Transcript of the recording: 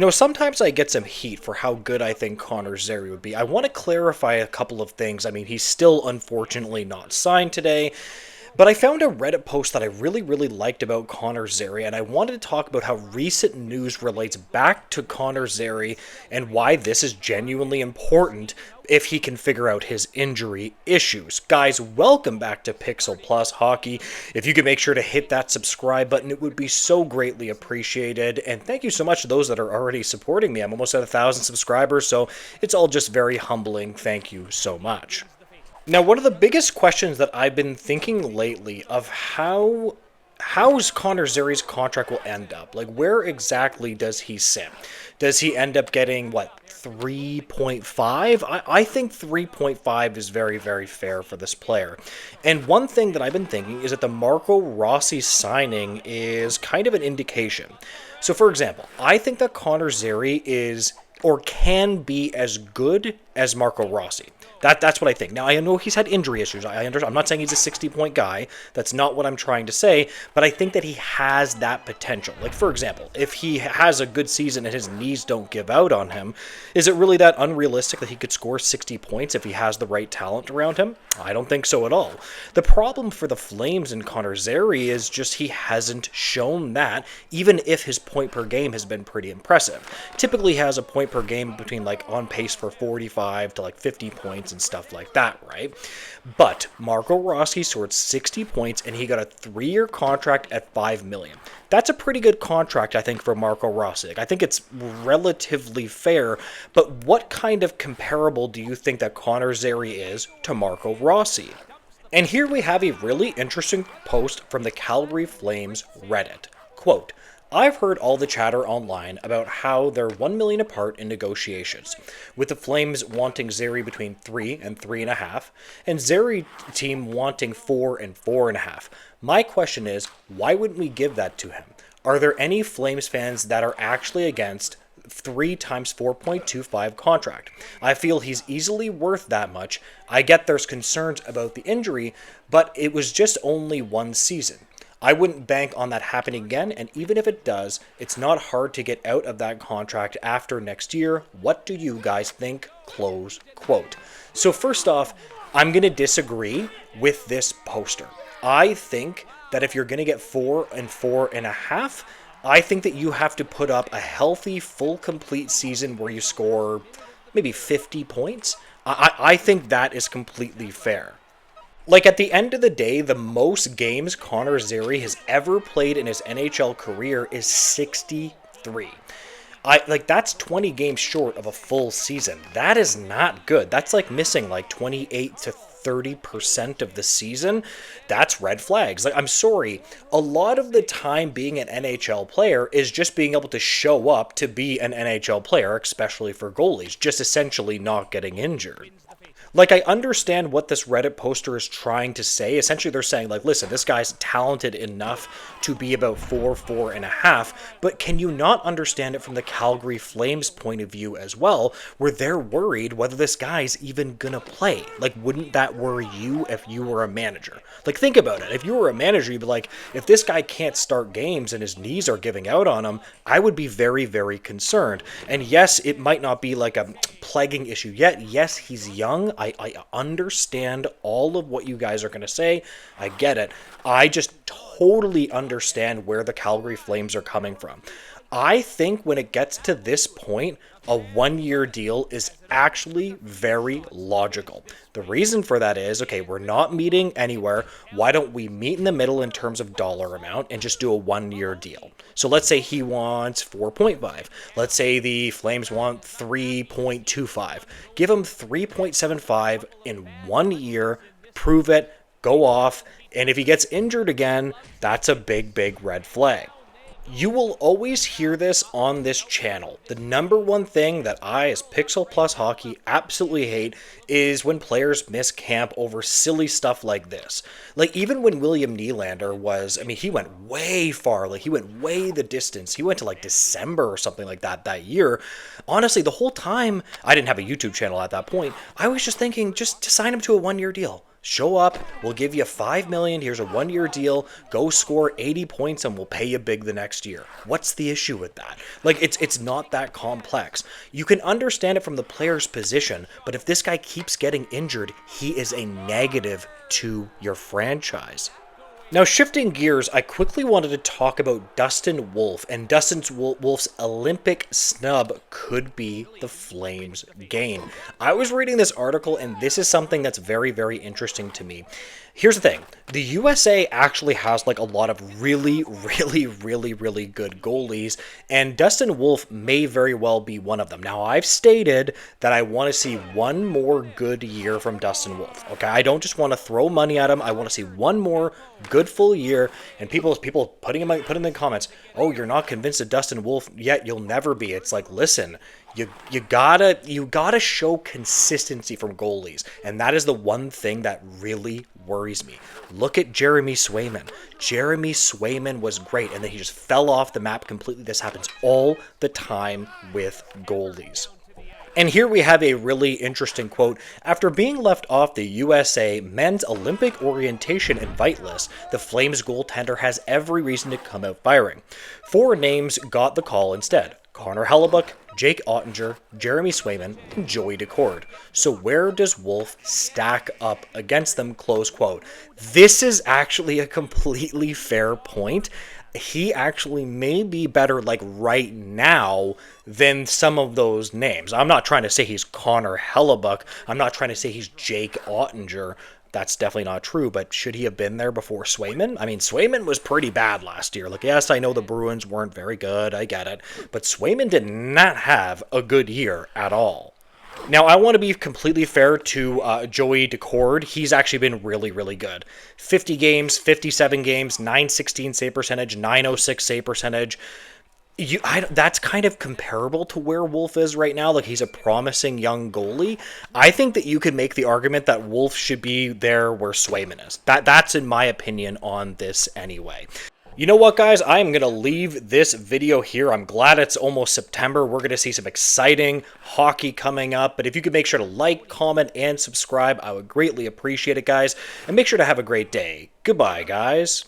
Sometimes I get some heat for how good I think Connor Zary would be. I want to clarify a couple of things. I mean, he's still unfortunately not signed today, but I found a Reddit post that I really, really liked about Connor Zary, and I wanted to talk about how recent news relates back to Connor Zary and why this is genuinely important if he can figure out his injury issues. Guys, welcome back to Pixel Plus Hockey. If you could make sure to hit that subscribe button, it would be so greatly appreciated. And thank you so much to those that are already supporting me. I'm almost at 1,000 subscribers, so it's all just very humbling. Thank you so much. Now, one of the biggest questions that I've been thinking lately of how's Connor Zary's contract will end up. Like, where exactly does he sit? Does he end up getting, 3.5? I think 3.5 is very, very fair for this player. And one thing that I've been thinking is that the Marco Rossi signing is kind of an indication. So, for example, I think that Connor Zary is or can be as good as Marco Rossi. That's what I think. Now, I know he's had injury issues. I'm not saying he's a 60-point guy. That's not what I'm trying to say. But I think that he has that potential. Like, for example, if he has a good season and his knees don't give out on him, is it really that unrealistic that he could score 60 points if he has the right talent around him? I don't think so at all. The problem for the Flames and Connor Zary is just he hasn't shown that, even if his point per game has been pretty impressive. Typically has a point per game between on pace for 45 to 50 points and stuff like that, right? But Marco Rossi scored 60 points and he got a 3-year contract at $5 million. That's a pretty good contract, I think, for Marco Rossi. I think it's relatively fair, but what kind of comparable do you think that Connor Zary is to Marco Rossi? And here we have a really interesting post from the Calgary Flames Reddit. Quote, I've heard all the chatter online about how they're $1 million apart in negotiations, with the Flames wanting Zary between 3 and 3.5, and Zary team wanting 4 and 4.5. My question is, why wouldn't we give that to him? Are there any Flames fans that are actually against 3 times 4.25 contract? I feel he's easily worth that much. I get there's concerns about the injury, but it was just only one season. I wouldn't bank on that happening again, and even if it does, it's not hard to get out of that contract after next year. What do you guys think? Close quote. So first off, I'm going to disagree with this poster. I think that if you're going to get 4 and 4.5, I think that you have to put up a healthy, full, complete season where you score maybe 50 points. I think that is completely fair. At the end of the day, the most games Connor Zary has ever played in his NHL career is 63. That's 20 games short of a full season. That is not good. That's missing 28 to 30% of the season. That's red flags. I'm sorry. A lot of the time being an NHL player is just being able to show up to be an NHL player, especially for goalies, just essentially not getting injured. I understand what this Reddit poster is trying to say. Essentially, they're saying, listen, this guy's talented enough to be about 4.5, but can you not understand it from the Calgary Flames point of view as well, where they're worried whether this guy's even gonna play? Wouldn't that worry you if you were a manager? Think about it. If you were a manager, you'd be like, if this guy can't start games and his knees are giving out on him, I would be very, very concerned. And yes, it might not be a plaguing issue yet. Yes, he's young. I understand all of what you guys are going to say. I get it. I just totally understand where the Calgary Flames are coming from. I think when it gets to this point, a 1-year deal is actually very logical. The reason for that is, okay, we're not meeting anywhere. Why don't we meet in the middle in terms of dollar amount and just do a 1-year deal? So let's say he wants 4.5. Let's say the Flames want 3.25. Give him 3.75 in 1 year, prove it, go off, and if he gets injured again, that's a big, big red flag. You will always hear this on this channel. The number one thing that I, as Pixel Plus Hockey, absolutely hate is when players miss camp over silly stuff like this. Even when William Nylander was, he went way far. He went way the distance. He went to December or something like that year. Honestly, the whole time, I didn't have a YouTube channel at that point. I was just thinking, just to sign him to a 1-year deal. Show up, we'll give you $5 million, here's a 1-year deal, go score 80 points and we'll pay you big the next year. What's the issue with that? Like, it's not that complex. You can understand it from the player's position, but if this guy keeps getting injured, he is a negative to your franchise. Now, shifting gears, I quickly wanted to talk about Dustin Wolf, and Wolf's Olympic snub could be the Flames' gain. I was reading this article, and this is something that's very, very interesting to me. Here's the thing. The USA actually has like a lot of really good goalies, and Dustin Wolf may very well be one of them. Now, I've stated that I want to see one more good year from Dustin Wolf. Okay, I don't just want to throw money at him. I want to see one more good full year. And people putting in the comments, "Oh, you're not convinced of Dustin Wolf yet. You'll never be." It's like, listen. You gotta show consistency from goalies, and that is the one thing that really worries me. Look at Jeremy Swayman. Jeremy Swayman was great, and then he just fell off the map completely. This happens all the time with goalies. And here we have a really interesting quote. After being left off the USA men's Olympic orientation invite list, the Flames goaltender has every reason to come out firing. 4 names got the call instead: Connor Hellebuck, Jake Ottinger, Jeremy Swayman, and Joey Decord. So where does Wolf stack up against them? Close quote. This is actually a completely fair point. He actually may be better like right now than some of those names. I'm not trying to say he's Connor Hellebuck. I'm not trying to say he's Jake Ottinger. That's definitely not true, but should he have been there before Swayman? I mean, Swayman was pretty bad last year. Like, yes, I know the Bruins weren't very good, I get it, but Swayman did not have a good year at all. Now, I want to be completely fair to Joey Decord. He's actually been really good. 50 games, 57 games, 916 save percentage, 906 save percentage. That's kind of comparable to where Wolf is right now. Like, he's a promising young goalie. I think that you could make the argument that Wolf should be there where Swayman is. That's in my opinion on this anyway. You know what, guys? I am going to leave this video here. I'm glad it's almost September. We're going to see some exciting hockey coming up. But if you could make sure to like, comment, and subscribe, I would greatly appreciate it, guys. And make sure to have a great day. Goodbye, guys.